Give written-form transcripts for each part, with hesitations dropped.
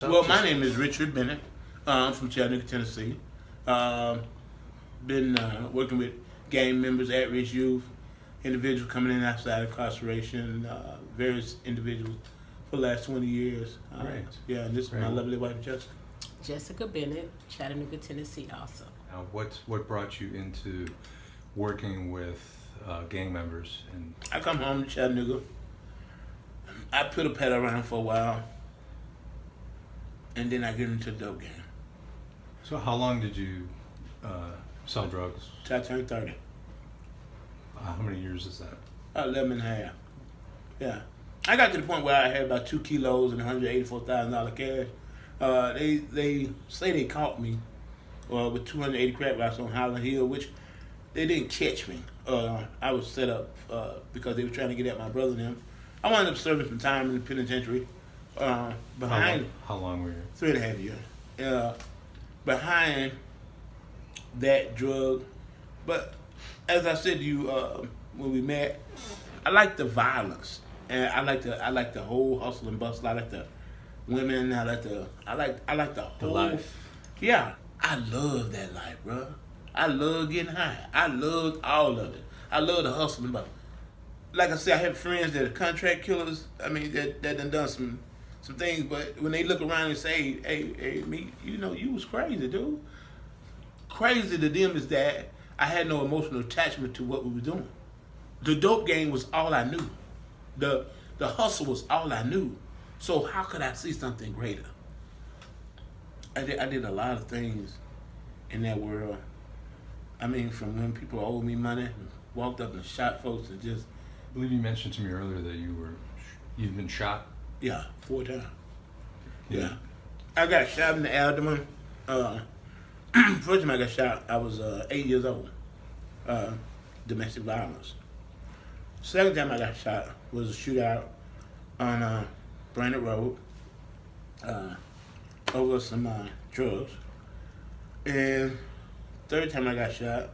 Well, my name is Richard Bennett. I'm from Chattanooga, Tennessee. Been working with gang members, at-risk youth, individuals coming in outside incarceration, various individuals for the last 20 years. Great. Yeah, and this is my lovely wife, Jessica. Jessica Bennett, Chattanooga, Tennessee also. Now, what brought you into working with gang members? And I come home to Chattanooga. I put a pet around for a while, and then I get into the dope game. so how long did you sell drugs? Till I turned 30. How many years is that? 11 and a half. Yeah. I got to the point where I had about 2 kilos and $184,000 cash. They say they caught me with 280 crack rocks on Highland Hill, which they didn't catch me. I was set up because they were trying to get at my brother and them. I wound up serving some time in the penitentiary. Behind How long were you? 3.5 years. Behind that drug. But as I said to you when we met, I like the violence. And I like the whole hustle and bustle. I like the women. I like the whole life. Yeah, I love that life, bro. I love getting high. I love all of it. I love the hustle and bustle. Like I said, I have friends that are contract killers. I mean, that done some things. But when they look around and say, "Hey, me, you was crazy, dude." Crazy to them is that I had no emotional attachment to what we were doing. The dope game was all I knew. The hustle was all I knew. So how could I see something greater? I did a lot of things in that world. I mean, from when people owed me money, walked up and shot folks and just. I believe you mentioned to me earlier that you've been shot. Yeah, 4 times. Yeah. I got shot in the abdomen. First time I got shot, I was 8 years old. Domestic violence. Second time I got shot was a shootout on Bennett Road over some drugs. And third time I got shot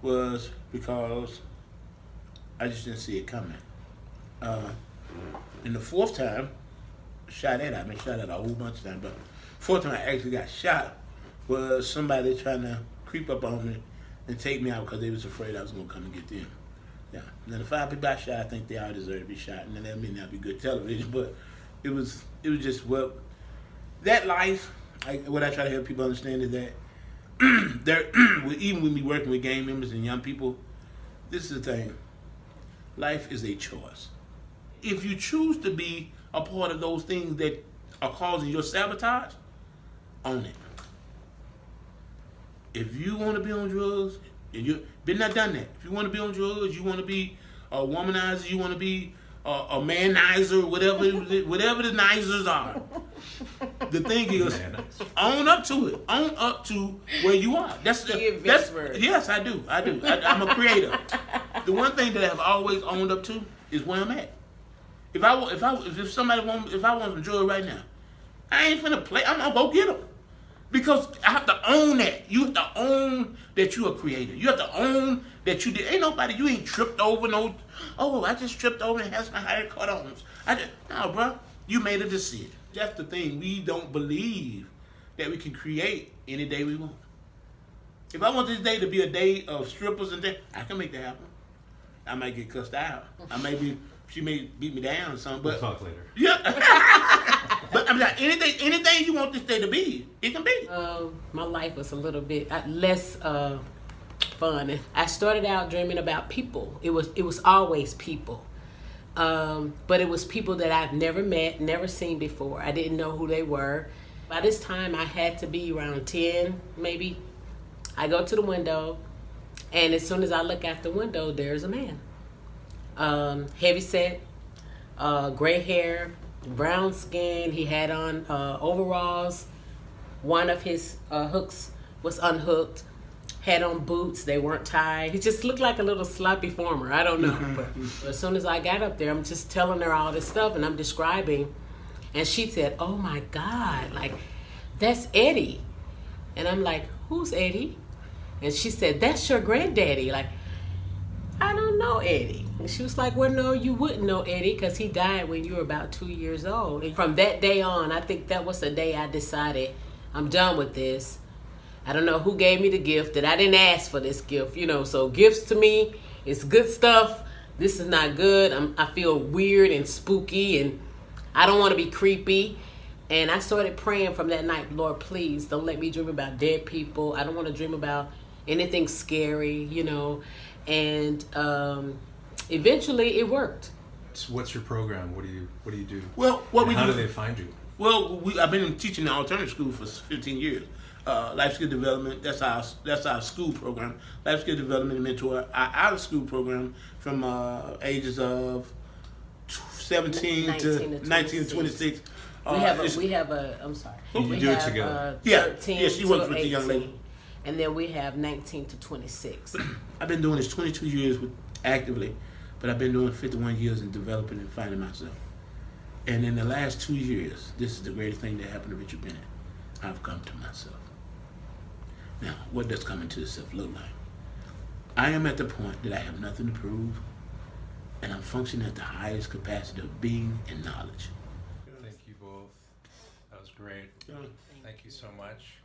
was because I just didn't see it coming. And the fourth time, I've been shot at a whole bunch of times, but fourth time I actually got shot was somebody trying to creep up on me and take me out because they was afraid I was going to come and get them. Yeah. Now the 5 people I shot, I think they all deserve to be shot, and that may not be good television, but it was just that life. What I try to help people understand is that even with me working with gang members and young people, this is the thing. Life is a choice. If you choose to be a part of those things that are causing your sabotage, own it. If you want to be on drugs, and you've been not done that. If you want to be on drugs, you want to be a womanizer, you want to be a manizer, whatever the nizers are. The thing is, own up to it. Own up to where you are. That's yes, I do. I'm a creator. The one thing that I've always owned up to is where I'm at. If I want some drugs right now, I ain't finna play. I'm gonna go get them. Because I have to own that. You have to own that you're a creator. You have to own that you did. Ain't nobody, you ain't tripped over I just tripped over and had some higher cut on. No, bro. You made a decision. That's the thing. We don't believe that we can create any day we want. If I want this day to be a day of strippers and things, I can make that happen. I might get cussed out. She may beat me down or something. But We'll talk later. Yeah. But I'm like, anything you want this day to be, it can be. My life was a little bit less fun. I started out dreaming about people. It was always people. But it was people that I've never met, never seen before. I didn't know who they were. By this time, I had to be around 10, maybe. I go to the window, and as soon as I look out the window, there's a man. Heavy set, gray hair, brown skin. He had on overalls. One of his hooks was unhooked. Had on boots. They weren't tied. He just looked like a little sloppy farmer. I don't know. But as soon as I got up there, I'm just telling her all this stuff, and I'm describing. And she said, "Oh my God, like, that's Eddie." And I'm like, "Who's Eddie?" And she said, "That's your granddaddy." Like, I don't know Eddie. And she was like, well, no, you wouldn't know Eddie because he died when you were about 2 years old. And from that day on, I think that was the day I decided I'm done with this. I don't know who gave me the gift, that I didn't ask for this gift, you know. So gifts to me, it's good stuff. This is not good. I feel weird and spooky, and I don't want to be creepy. And I started praying from that night, Lord, please don't let me dream about dead people. I don't want to dream about anything scary, you know. And eventually it worked. So what's your program? What do you do? Well, How do they find you? Well, I've been teaching in alternative school for 15 years. Life skill development, that's our school program. Life skill development and mentor, our out of school program from ages of 17 to 19 to 26. We have a I'm sorry. You we do it have, together. 13 she works to with the young 18. lady. And then we have 19 to 26. I've been doing this 22 years actively, but I've been doing 51 years in developing and finding myself. And in the last 2 years, this is the greatest thing that happened to Richard Bennett. I've come to myself. Now, what does coming to yourself look like? I am at the point that I have nothing to prove, and I'm functioning at the highest capacity of being and knowledge. Thank you both. That was great. Thank you so much.